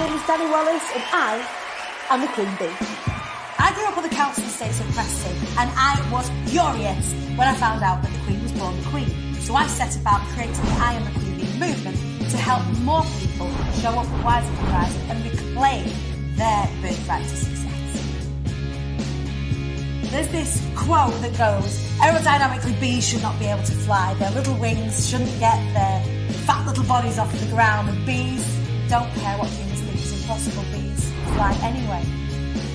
name is Danny Wallace and I am the Queen Bee. I grew up on the council estates of Preston and I was furious when I found out that the Queen was born the Queen. So I set about creating the I am the Queen Bee movement to help more people show up for Wives of the Horizon and reclaim their birthright to success. There's this quote that goes, aerodynamically bees should not be able to fly, their little wings shouldn't get their fat little bodies off the ground, and bees don't care what humans think is impossible, bees fly anyway.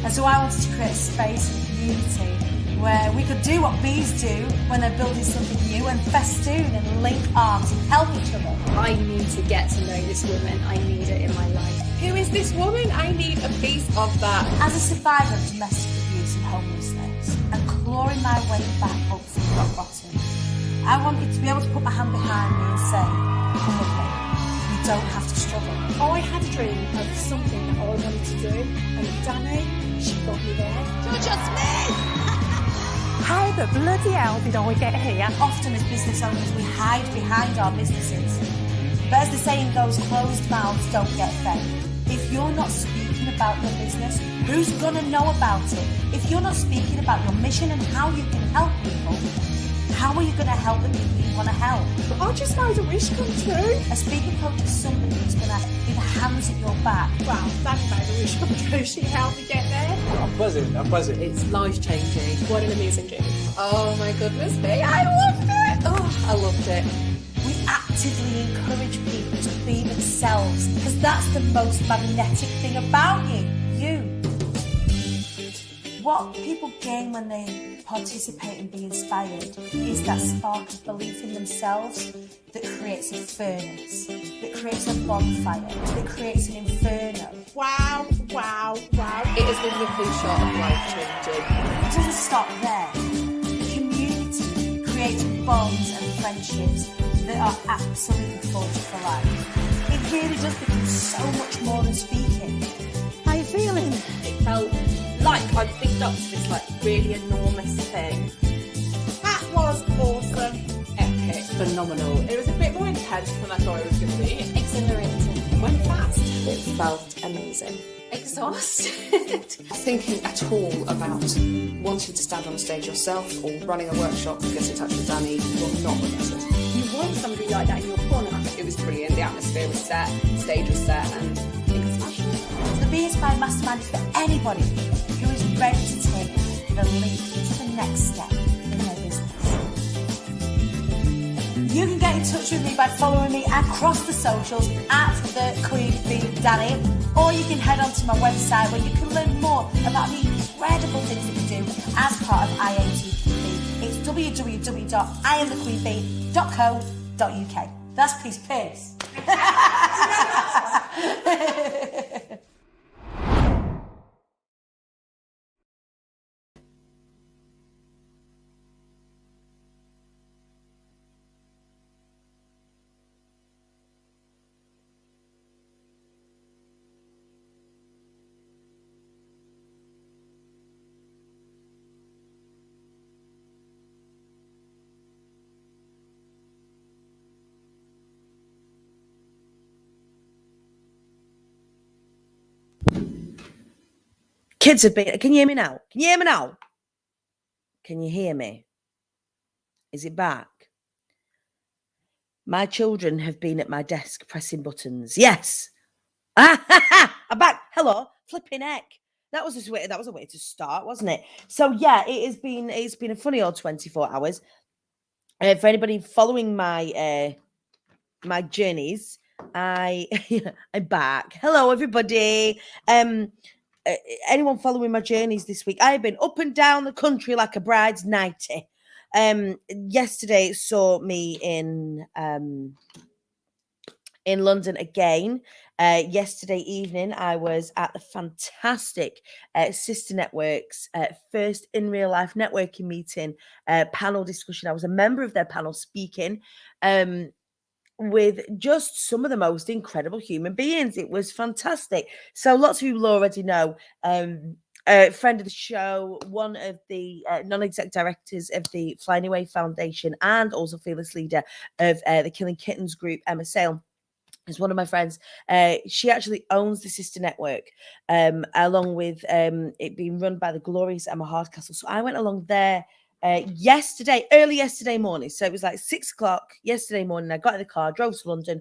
And so I wanted to create a space and community where we could do what bees do when they're building something new and festoon and link arms and help each other. I need to get to know this woman. I need it in my life. Who is this woman? I need a piece of that. As a survivor of domestic abuse and homelessness and clawing my way back up from rock bottom, I wanted to be able to put my hand behind me and say, come with me, you don't have to struggle. I had a dream of something that I wanted to do, and Danny, she got me there. You're just me! How the bloody hell did I get here? Often as business owners, we hide behind our businesses. But as the saying goes, closed mouths don't get fed. If you're not speaking about your business, who's going to know about it? If you're not speaking about your mission and how you can help people, how are you going to help the people you want to help? I just made a wish come true. A speaker coach is somebody who's going to be the hands at your back. Wow, Danny made a wish come true. She helped me get there. I'm buzzing. It's life-changing. What an amazing journey. Oh my goodness me, I loved it. Oh, I loved it. We actively encourage people to be themselves because that's the most magnetic thing about you. What people gain when they participate and be inspired is that spark of belief in themselves that creates a furnace, that creates a bonfire, that creates an inferno. Wow. It has been nothing short of life-changing. It doesn't stop there. Community creates bonds and friendships that are absolutely forged for life. It really does become so much more than speaking. How you feeling? It felt like I'd picked up to this really enormous thing. That was awesome. Epic. Phenomenal. It was a bit more intense than I thought it was going to be. Exhilarating. Went fast. It felt amazing. Exhausted. Thinking at all about wanting to stand on a stage yourself or running a workshop, get in touch with Danny, will not regret it. You want somebody like that in your corner. It was brilliant, the atmosphere was set, the stage was set, and it was smashing. The Be Inspired Mastermind is for anybody who is ready to take the leap to the next step in their business. You can get in touch with me by following me across the socials at the Queen Bee Danny, or you can head on to my website where you can learn more about the incredible things that we do as part of IATQB. It's www.iamthequeenbee.co.uk. That's peace. Kids have been. Can you hear me now? Can you hear me now? Can you hear me? Is it back? My children have been at my desk pressing buttons. Yes. I'm back. Hello. Flipping heck. That was a way to start, wasn't it? So yeah, it's been a funny old 24 hours. For anybody following my my journeys, I'm back. Hello, everybody. Anyone following my journeys this week? I have been up and down the country like a bride's nightie. Yesterday saw me in London again. Yesterday evening, I was at the fantastic Sister Networks first in real life networking meeting panel discussion. I was a member of their panel speaking with just some of the most incredible human beings. It was fantastic. So lots of people already know. Friend of the show, one of the non-exec directors of the Flying Away Foundation, and also fearless leader of the Killing Kittens group, Emma Sale. is one of my friends. She actually owns the sister network, along with it being run by the glorious Emma Hardcastle. So I went along there early yesterday morning. So it was like 6 o'clock yesterday morning. I got in the car, drove to London,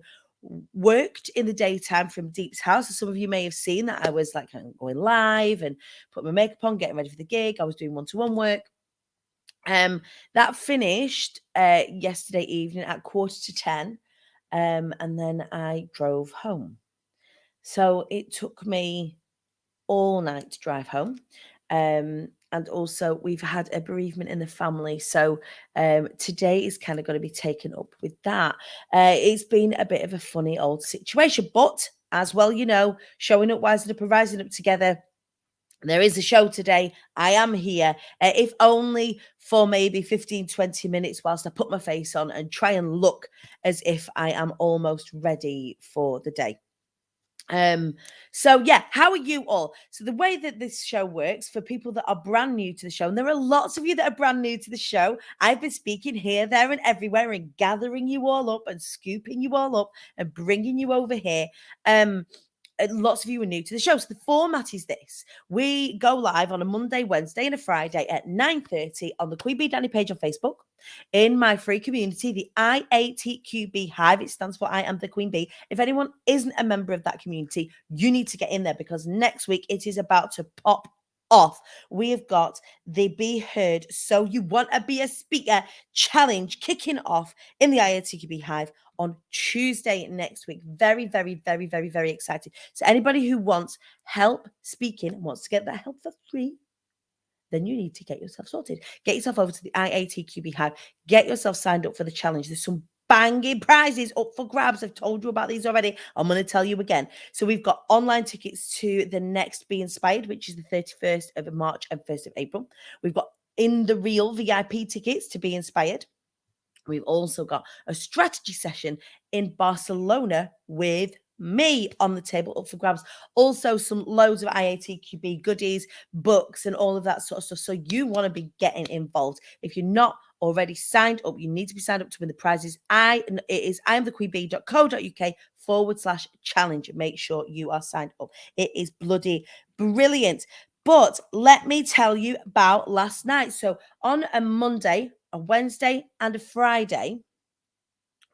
worked in the daytime from Deep's house. So some of you may have seen that I was like going live and put my makeup on, getting ready for the gig. I was doing one-to-one work. That finished yesterday evening at 9:45. And then I drove home. So it took me all night to drive home. And also, we've had a bereavement in the family. So today is kind of going to be taken up with that. It's been a bit of a funny old situation. But as well, showing up, wising up, and rising up together. There is a show today. I am here, if only for maybe 15, 20 minutes whilst I put my face on and try and look as if I am almost ready for the day. So yeah, how are you all? So the way that this show works for people that are brand new to the show, and there are lots of you that are brand new to the show, I've been speaking here, there, and everywhere and gathering you all up and scooping you all up and bringing you over here. Lots of you are new to the show. So the format is this. We go live on a Monday, Wednesday, and a Friday at 9:30 on the Queen Bee Danny page on Facebook. In my free community, the IATQB Hive, it stands for I Am the Queen Bee. If anyone isn't a member of that community, you need to get in there because next week it is about to pop off. We have got the Be Heard So You Want to Be a Speaker challenge kicking off in the IATQB Hive on Tuesday next week. Very, very, very, very, very excited. So anybody who wants help speaking, wants to get that help for free, then you need to get yourself sorted. Get yourself over to the IATQB Hive. Get yourself signed up for the challenge. There's some banging prizes up for grabs. I've told you about these already. I'm going to tell you again. So we've got online tickets to the next Be Inspired, which is the 31st of March and 1st of April. We've got In the Real VIP tickets to Be Inspired. We've also got a strategy session in Barcelona with me on the table up for grabs. Also, some loads of IATQB goodies, books, and all of that sort of stuff. So you want to be getting involved. If you're not already signed up, you need to be signed up to win the prizes. It is iamthequeenbee.co.uk/challenge. Make sure you are signed up. It is bloody brilliant. But let me tell you about last night. So on a Monday, a Wednesday, and a Friday,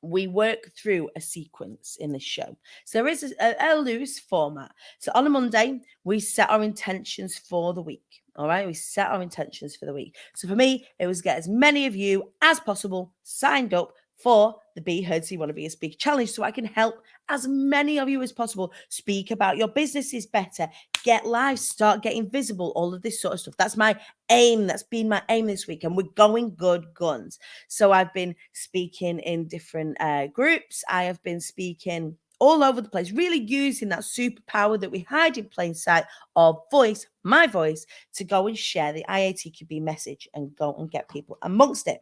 we work through a sequence in this show. So there is a loose format. So on a Monday, we set our intentions for the week. All right, we set our intentions for the week. So for me, it was get as many of you as possible signed up for the Be Heard So You Want to Be a Speaker challenge so I can help as many of you as possible speak about your businesses better, get live, start getting visible, all of this sort of stuff. That's my aim. That's been my aim this week, and we're going good guns. So I've been speaking in different groups. I have been speaking all over the place, really using that superpower that we hide in plain sight of voice, my voice, to go and share the IATQB message and go and get people amongst it.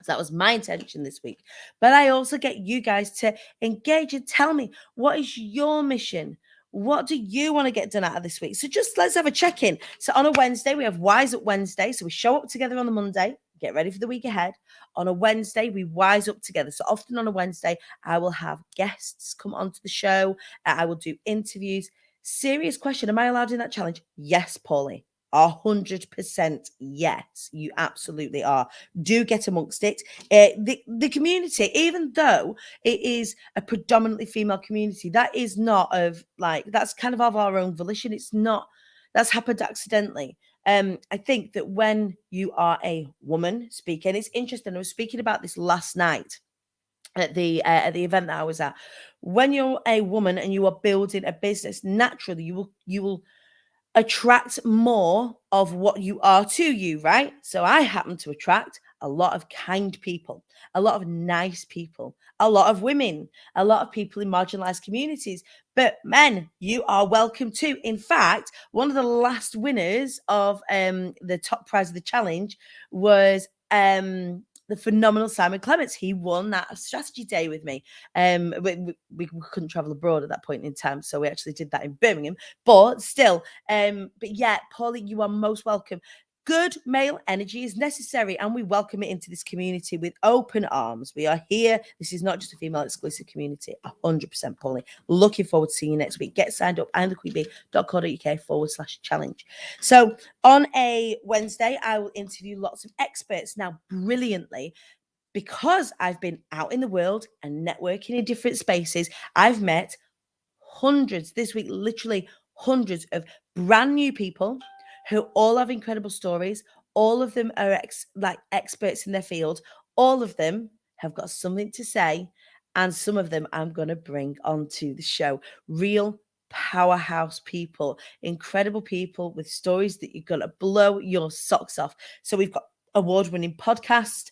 So that was my intention this week. But I also get you guys to engage and tell me, what is your mission? What do you want to get done out of this week? So just let's have a check-in. So on a Wednesday, we have Wise Up Wednesday. So we show up together on the Monday, get ready for the week ahead. On a Wednesday, we wise up together. So often on a Wednesday, I will have guests come onto the show. I will do interviews. Serious question. Am I allowed in that challenge? Yes, Paulie. 100% yes, you absolutely are. Do get amongst it. The community, even though it is a predominantly female community, that is not that's kind of our own volition. It's not, that's happened accidentally. I think that when you are a woman speaking, it's interesting. I was speaking about this last night at the event that I was at. When you're a woman and you are building a business, naturally you will attract more of what you are to you, right? So I happen to attract a lot of kind people, a lot of nice people, a lot of women, a lot of people in marginalized communities. But men, you are welcome too. In fact, one of the last winners of the top prize of the challenge was the phenomenal Simon Clements. He won that strategy day with me. We couldn't travel abroad at that point in time, so we actually did that in Birmingham. But still, but yeah, Paulie, you are most welcome. Good male energy is necessary, and we welcome it into this community with open arms. We are here. This is not just a female exclusive community. 100%, Polly. Looking forward to seeing you next week. Get signed up, iamthequeenbee.co.uk/challenge. So on a Wednesday, I will interview lots of experts. Now, brilliantly, because I've been out in the world and networking in different spaces, I've met hundreds this week, literally hundreds of brand new people who all have incredible stories. All of them are experts in their field. All of them have got something to say, and some of them I'm going to bring onto the show. Real powerhouse people, incredible people with stories that you're going to blow your socks off. So we've got award-winning podcast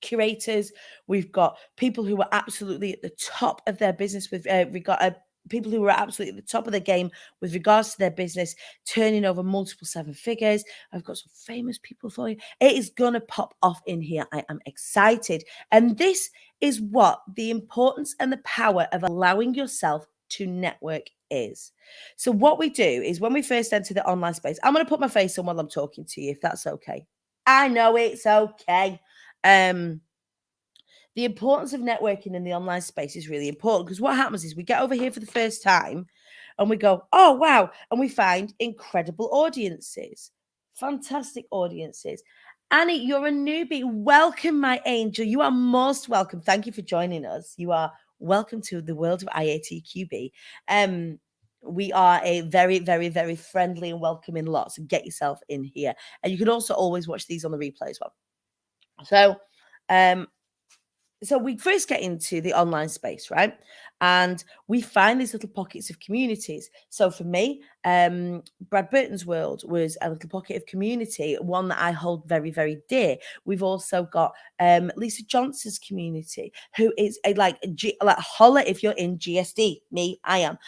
curators. We've got people who are absolutely at the top of their business with people who are absolutely at the top of the game with regards to their business, turning over multiple seven figures. I've got some famous people for you. It is going to pop off in here. I am excited. And this is what the importance and the power of allowing yourself to network is. So what we do is when we first enter the online space, I'm going to put my face on while I'm talking to you, if that's okay. I know it's okay. The importance of networking in the online space is really important, because what happens is we get over here for the first time and we go, oh, wow. And we find incredible audiences, fantastic audiences. Annie, you're a newbie. Welcome, my angel. You are most welcome. Thank you for joining us. You are welcome to the world of IATQB. We are a very, very, very friendly and welcoming lot. So get yourself in here. And you can also always watch these on the replay as well. So we first get into the online space, right? And we find these little pockets of communities. So for me, Brad Burton's world was a little pocket of community, one that I hold very, very dear. We've also got Lisa Johnson's community, who is like holla if you're in GSD. Me, I am.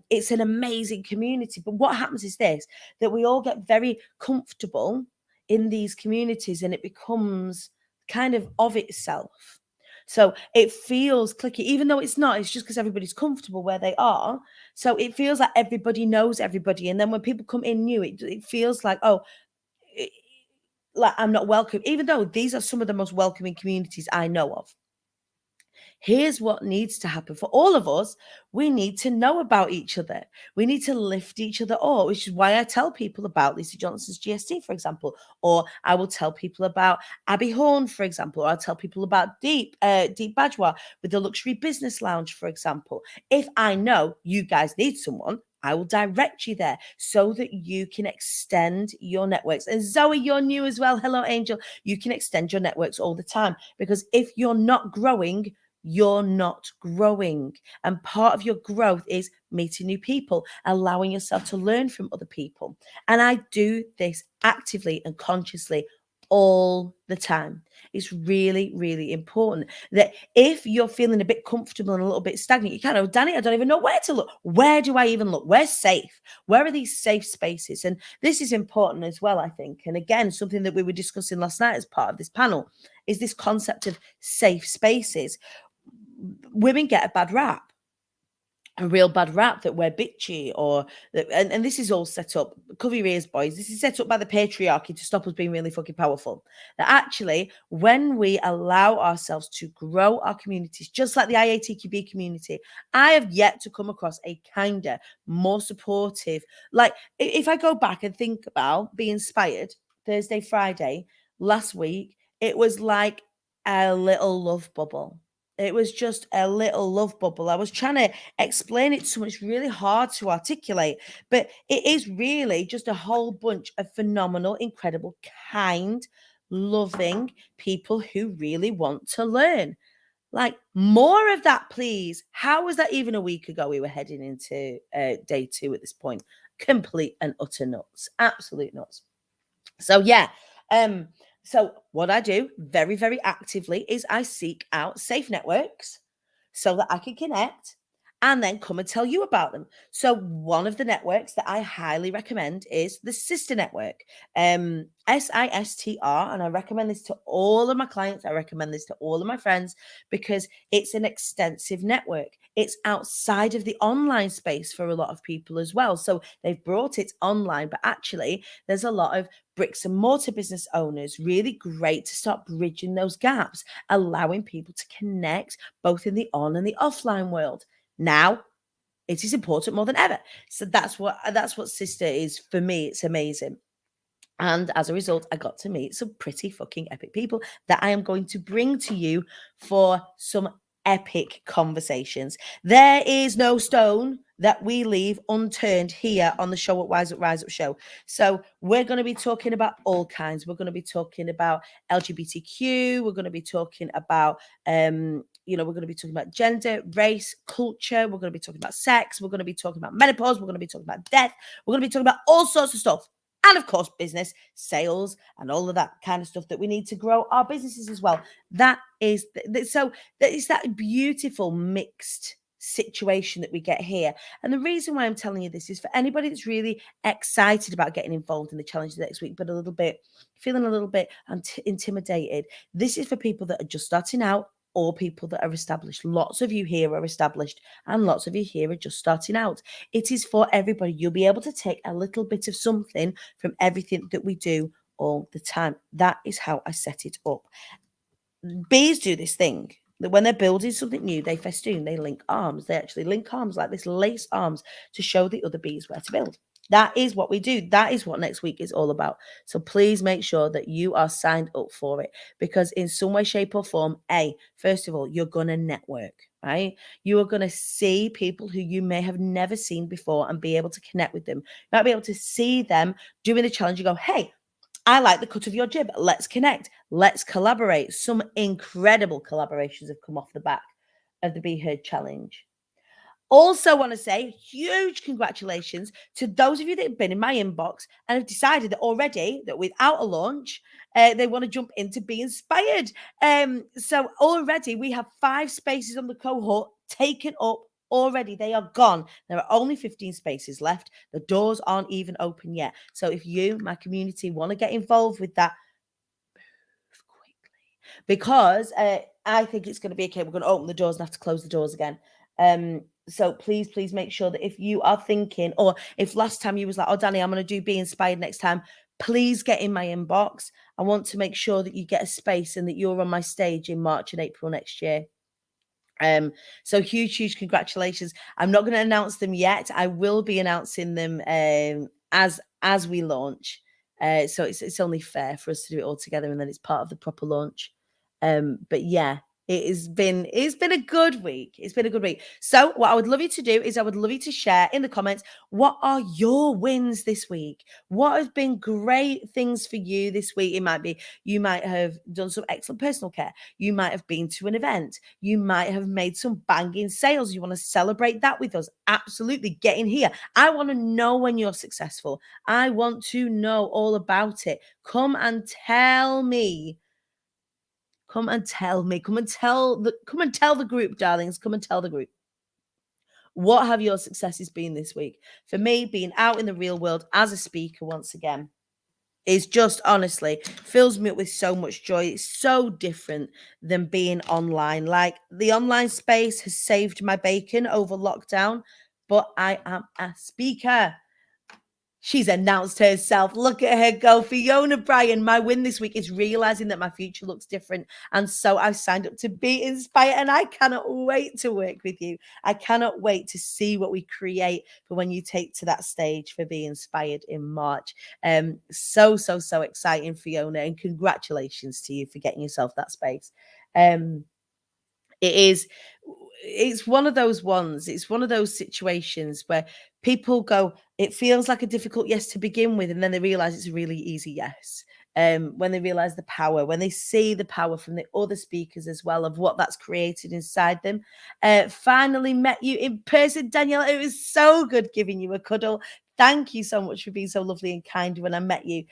It's an amazing community. But what happens is this, that we all get very comfortable in these communities, and it becomes kind of itself. So it feels clicky, even though it's not. It's just because everybody's comfortable where they are. So it feels like everybody knows everybody. And then when people come in new, it feels like, like I'm not welcome, even though these are some of the most welcoming communities I know of. Here's what needs to happen for all of us. We need to know about each other. We need to lift each other up, which is why I tell people about Lisa Johnson's GSD, for example, or I will tell people about Abby Horn, for example, or I'll tell people about Deep Bajwa with the Luxury Business Lounge, for example. If I know you guys need someone, I will direct you there so that you can extend your networks. And Zoe, you're new as well. Hello, Angel. You can extend your networks all the time, because if you're not growing, you're not growing. And part of your growth is meeting new people, allowing yourself to learn from other people. And I do this actively and consciously all the time. It's really, really important that if you're feeling a bit comfortable and a little bit stagnant, you kind of, Danny, I don't even know where to look. Where do I even look? Where's safe? Where are these safe spaces? And this is important as well, I think. And again, something that we were discussing last night as part of this panel is this concept of safe spaces. Women get a bad rap. A real bad rap, that we're bitchy, or that, and this is all set up, cover your ears, boys, this is set up by the patriarchy to stop us being really fucking powerful. That actually, when we allow ourselves to grow our communities, just like the IATQB community, I have yet to come across a kinder, more supportive, like if I go back and think about Be Inspired, Thursday, Friday, last week, it was like a little love bubble. It was just a little love bubble. I was trying to explain it to someone. It's really hard to articulate, but it is really just a whole bunch of phenomenal, incredible, kind, loving people who really want to learn. Like, more of that, please. How was that even a week ago? We were heading into day 2 at this point. Complete and utter nuts. Absolute nuts. So, yeah. So what I do very, very actively is I seek out safe networks so that I can connect and then come and tell you about them. So one of the networks that I highly recommend is the Sister Network, SISTR, and I recommend this to all of my clients. I recommend this to all of my friends because it's an extensive network. It's outside of the online space for a lot of people as well. So they've brought it online, but actually there's a lot of bricks and mortar business owners. Really great to start bridging those gaps, allowing people to connect both in the on and the offline world. Now, it is important more than ever. So that's what Sister is for me. It's amazing. And as a result, I got to meet some pretty fucking epic people that I am going to bring to you for some epic conversations. There is no stone that we leave unturned here on the show at Wise Up Rise Up Show. So we're going to be talking about all kinds. We're going to be talking about LGBTQ. We're going to be talking about, we're going to be talking about gender, race, culture. We're going to be talking about sex. We're going to be talking about menopause. We're going to be talking about death. We're going to be talking about all sorts of stuff. And of course, business, sales, and all of that kind of stuff that we need to grow our businesses as well. That is so that is that beautiful mixed situation that we get here. And the reason why I'm telling you this is for anybody that's really excited about getting involved in the challenge next week, but feeling a little bit intimidated. This is for people that are just starting out or people that are established. Lots of you here are established and lots of you here are just starting out. It is for everybody. You'll be able to take a little bit of something from everything that we do all the time. That is how I set it up. Bees do this thing that when they're building something new, they festoon, they link arms. They actually link arms like this, lace arms to show the other bees where to build. That is what we do. That is what next week is all about. So please make sure that you are signed up for it because in some way, shape or form, first of all, you're going to network, right? You are going to see people who you may have never seen before and be able to connect with them. You might be able to see them doing the challenge. You go, hey, I like the cut of your jib. Let's connect. Let's collaborate. Some incredible collaborations have come off the back of the Be Heard Challenge. Also want to say huge congratulations to those of you that have been in my inbox and have decided that already that without a launch, they want to jump into Be Inspired. So already we have 5 spaces on the cohort taken up already. They are gone. There are only 15 spaces left. The doors aren't even open yet. So if you, my community, want to get involved with that, move quickly. Because I think it's going to be okay. We're going to open the doors and have to close the doors again. So please make sure that if you are thinking, or if last time you was like, oh, Danny, I'm going to do Be Inspired next time, please get in my inbox. I want to make sure that you get a space and that you're on my stage in March and April next year. So huge congratulations. I'm not going to announce them yet. I will be announcing them as we launch. So it's only fair for us to do it all together and then it's part of the proper launch. But yeah, it's been a good week. It's been a good week. So what I would love you to do is I would love you to share in the comments, what are your wins this week? What has been great things for you this week? It might be, you might have done some excellent personal care. You might have been to an event. You might have made some banging sales. You want to celebrate that with us. Absolutely. Get in here. I want to know when you're successful. I want to know all about it. Come and tell me. Come and tell me. Come and tell the group, darlings. Come and tell the group. What have your successes been this week? For me, being out in the real world as a speaker once again is just honestly fills me up with so much joy. It's so different than being online. Like the online space has saved my bacon over lockdown, but I am a speaker. She's announced herself. Look at her go. Fiona Bryan, my win this week is realizing that my future looks different. And so I've signed up to Be Inspired and I cannot wait to work with you. I cannot wait to see what we create for when you take to that stage for Be Inspired in March. So exciting, Fiona, and congratulations to you for getting yourself that space. It's one of those ones. It's one of those situations where people go, it feels like a difficult yes to begin with, and then they realize it's a really easy yes. When they realize the power, when they see the power from the other speakers as well of what that's created inside them. Finally met you in person, Danielle. It was so good giving you a cuddle. Thank you so much for being so lovely and kind when I met you.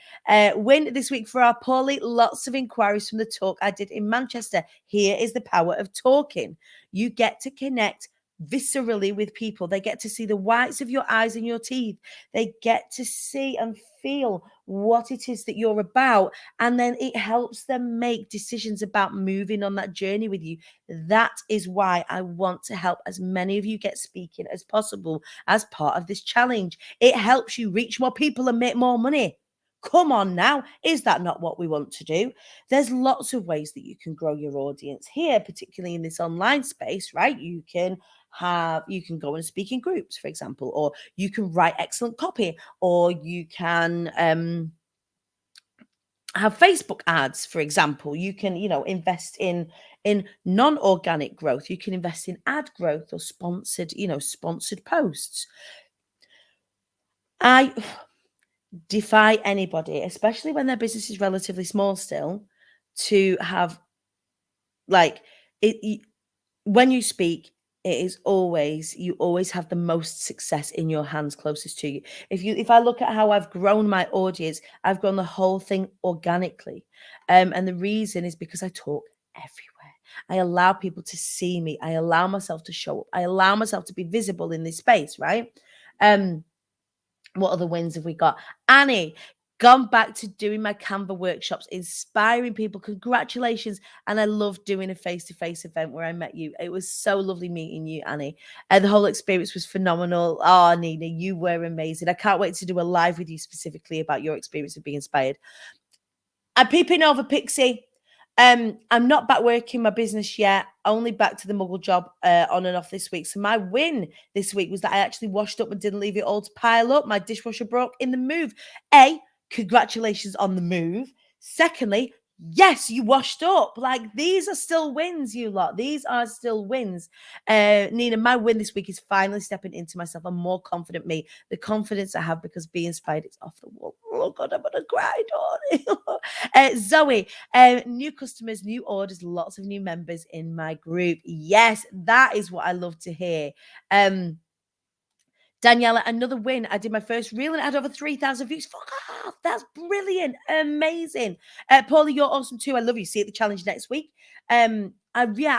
Win this week for our Paulie. Lots of inquiries from the talk I did in Manchester. Here is the power of talking. You get to connect viscerally with people. They get to see the whites of your eyes and your teeth. They get to see and feel what it is that you're about. And then it helps them make decisions about moving on that journey with you. That is why I want to help as many of you get speaking as possible as part of this challenge. It helps you reach more people and make more money. Come on now, is that not what we want to do? There's lots of ways that you can grow your audience here, particularly in this online space, right? You can go and speak in groups, for example, or you can write excellent copy, or you can have Facebook ads, for example. You can, invest in non-organic growth. You can invest in ad growth or sponsored posts. I defy anybody, especially when their business is relatively small still, to have when you speak, you always have the most success in your hands closest to you. If I look at how I've grown my audience, I've grown the whole thing organically. And the reason is because I talk everywhere. I allow people to see me. I allow myself to show up. I allow myself to be visible in this space, right? What other wins have we got? Annie, gone back to doing my Canva workshops, inspiring people. Congratulations. And I loved doing a face-to-face event where I met you. It was so lovely meeting you, Annie. And the whole experience was phenomenal. Oh, Nina, you were amazing. I can't wait to do a live with you specifically about your experience of being inspired. I'm peeping over, Pixie. I'm not back working my business yet, only back to the muggle job on and off this week. So my win this week was that I actually washed up and didn't leave it all to pile up. My dishwasher broke in the move. Congratulations on the move. Secondly, yes, you washed up. Like, these are still wins, you lot. These are still wins. Nina, my win this week is finally stepping into myself. A more confident me. The confidence I have because Be Inspired is off the wall. Oh, God, I'm going to cry, darling. Zoe, new customers, new orders, lots of new members in my group. Yes, that is what I love to hear. Daniela, another win. I did my first reel and I had over 3,000 views. Fuck off. That's brilliant. Amazing. Paula, you're awesome too. I love you. See you at the challenge next week. I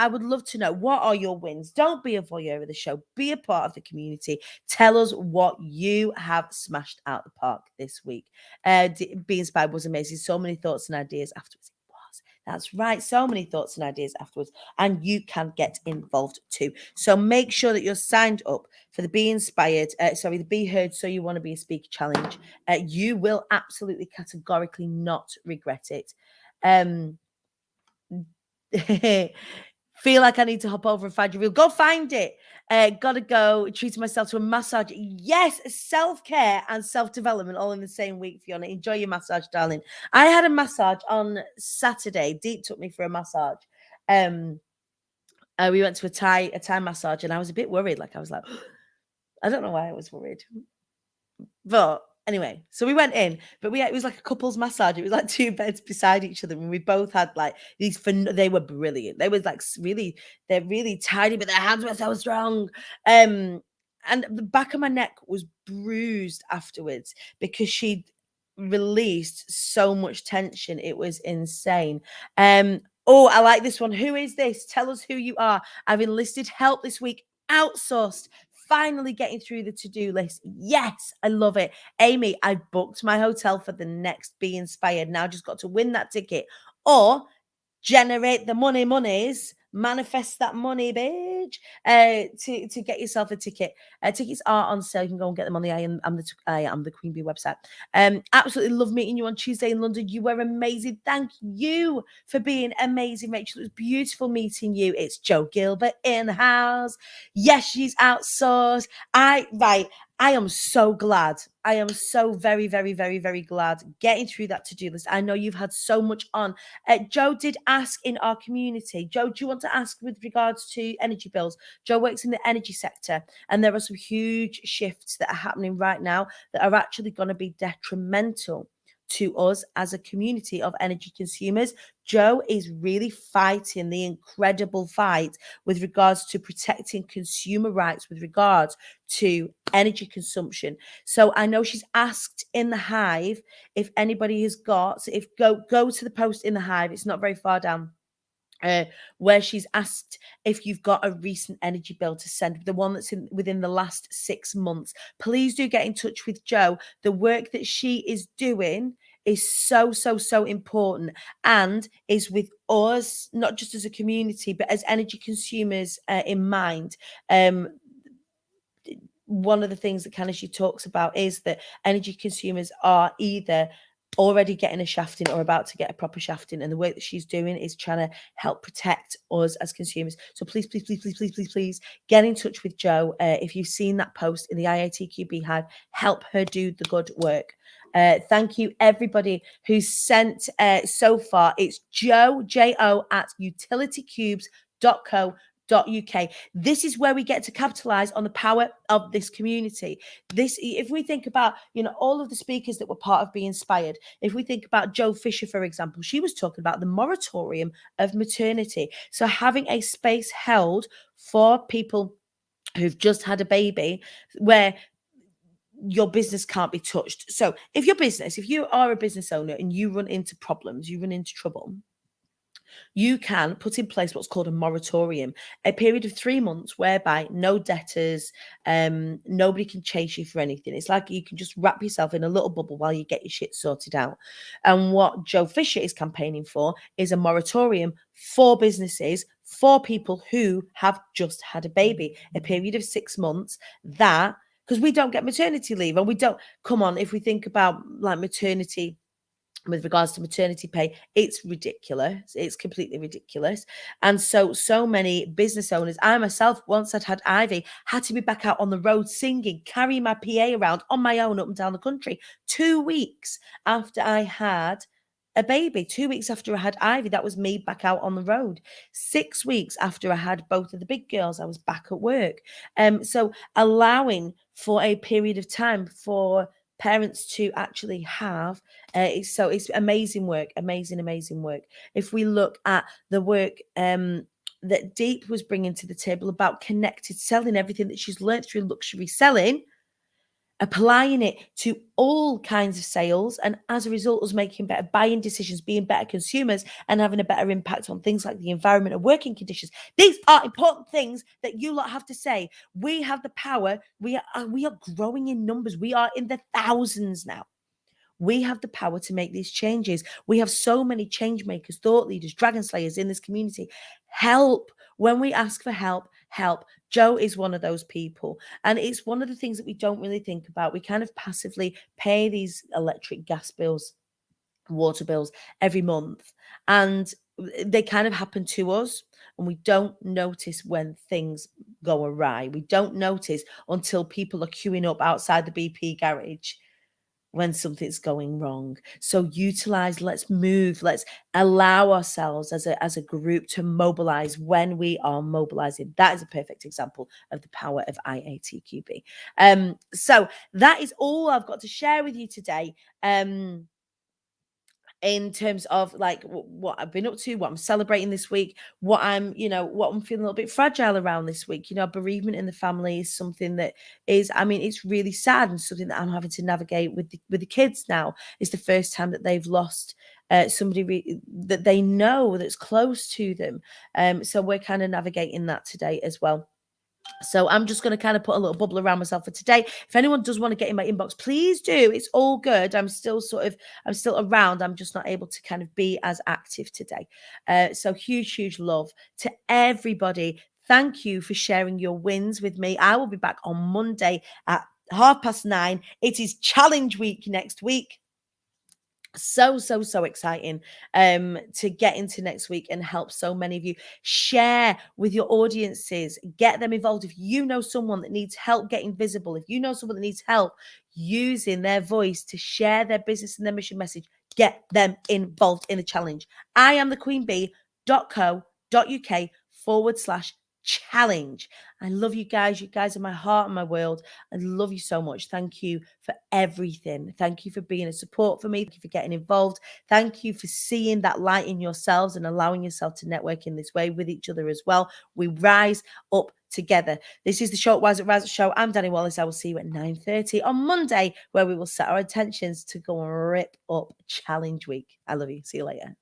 would love to know, what are your wins? Don't be a voyeur of the show. Be a part of the community. Tell us what you have smashed out the park this week. Be Inspired was amazing. So many thoughts and ideas afterwards. That's right. So many thoughts and ideas afterwards. And you can get involved too. So make sure that you're signed up for the Be Inspired, the Be Heard So You Want to Be a Speaker Challenge. You will absolutely categorically not regret it. Feel like I need to hop over and find your reel. Go find it. Gotta go. Treating myself to a massage. Yes, self-care and self-development all in the same week, Fiona. Enjoy your massage, darling. I had a massage on Saturday. Deep took me for a massage. We went to a Thai massage, and I was a bit worried. Like, I was like, I don't know why I was worried. But anyway, so we went in, but it was like a couple's massage. It was like two beds beside each other, and we both had like these they were brilliant. They were like they're really tiny, but their hands were so strong. And the back of my neck was bruised afterwards because she'd released so much tension. It was insane. Oh, I like this one. Who is this? Tell us who you are. I've enlisted help this week. Outsourced. Finally getting through the to-do list. Yes, I love it. Amy, I booked my hotel for the next Be Inspired. Now just got to win that ticket or generate the monies, manifest that money, bitch, to get yourself a ticket. Tickets are on sale. You can go and get them on the I am the Queen Bee website. Absolutely love meeting you on Tuesday in London. You were amazing. Thank you for being amazing, Rachel. It was beautiful meeting you. It's Joe Gilbert in the house. Yes, she's outsourced. I am so glad. I am so very, very, very, very glad getting through that to-do list. I know you've had so much on. Joe did ask in our community. Joe, do you want to ask with regards to energy bills? Joe works in the energy sector, and there are some huge shifts that are happening right now that are actually going to be detrimental to us as a community of energy consumers. Joe is really fighting the incredible fight with regards to protecting consumer rights with regards to energy consumption. So I know she's asked in the Hive if anybody has got, so if go to the post in the Hive, it's not very far down. where she's asked if you've got a recent energy bill to send, the one that's within the last 6 months. Please do get in touch with Jo. The work that she is doing is so, so, so important, and is with us, not just as a community, but as energy consumers in mind. One of the things that kind of she talks about is that energy consumers are either already getting a shafting or about to get a proper shafting, and the work that she's doing is trying to help protect us as consumers. So please, please, please, please, please, please, please get in touch with Jo. If you've seen that post in the IATQB Hive, help her do the good work. Thank you everybody who's sent so far. It's Jo, J-O, at utilitycubes.co.uk. This is where we get to capitalize on the power of this community. If we think about, all of the speakers that were part of Be Inspired, if we think about Jo Fisher, for example, she was talking about the moratorium of maternity. So having a space held for people who've just had a baby where your business can't be touched. So if you are a business owner and you run into problems, you run into trouble, you can put in place what's called a moratorium, a period of 3 months whereby no debtors, nobody can chase you for anything. It's like you can just wrap yourself in a little bubble while you get your shit sorted out. And what Jo Fisher is campaigning for is a moratorium for businesses, for people who have just had a baby, a period of 6 months that, because we don't get maternity leave, and we don't, come on, if we think about like maternity, with regards to maternity pay, it's ridiculous. It's completely ridiculous. And so many business owners, I myself, once I'd had Ivy, had to be back out on the road singing, carrying my PA around on my own up and down the country 2 weeks after I had a baby. 2 weeks after I had Ivy, that was me back out on the road. 6 weeks after I had both of the big girls, I was back at work. So allowing for a period of time for parents to actually have it's amazing work, amazing work. If we look at the work that Deep was bringing to the table about connected selling, everything that she's learned through luxury selling, applying it to all kinds of sales, and as a result us making better buying decisions, being better consumers, and having a better impact on things like the environment and working conditions. These are important things that you lot have to say. We have the power. We are growing in numbers. We are in the thousands now. We have the power to make these changes. We have so many change makers, thought leaders, dragon slayers in this community. Help. When we ask for help. Jo is one of those people. And it's one of the things that we don't really think about. We kind of passively pay these electric, gas bills, water bills every month. And they kind of happen to us. And we don't notice when things go awry. We don't notice until people are queuing up outside the BP garage when something's going wrong. So utilize, let's move, let's allow ourselves as a group to mobilize when we are mobilizing. That is a perfect example of the power of IATQB. So that is all I've got to share with you today. In terms of like what I've been up to, what I'm celebrating this week, what I'm feeling a little bit fragile around this week. Bereavement in the family is something that is, it's really sad, and something that I'm having to navigate with the kids now. It's the first time that they've lost somebody that they know that's close to them. So we're kind of navigating that today as well. So I'm just going to kind of put a little bubble around myself for today. If anyone does want to get in my inbox, please do. It's all good. I'm still around. I'm just not able to kind of be as active today. So huge love to everybody. Thank you for sharing your wins with me. I will be back on Monday at 9:30. It is challenge week next week. So exciting to get into next week and help so many of you. Share with your audiences, get them involved. If you know someone that needs help getting visible, if you know someone that needs help using their voice to share their business and their mission message, get them involved in the challenge. IamtheQueenBee.co.uk/challenge. I love you guys. You guys are my heart and my world. I love you so much. Thank you for everything. Thank you for being a support for me. Thank you for getting involved. Thank you for seeing that light in yourselves and allowing yourself to network in this way with each other as well. We rise up together. This is the Short Wise at Rise Up show. I'm Danny Wallace. I will see you at 9:30 on Monday, where we will set our intentions to go and rip up challenge week. I love you. See you later.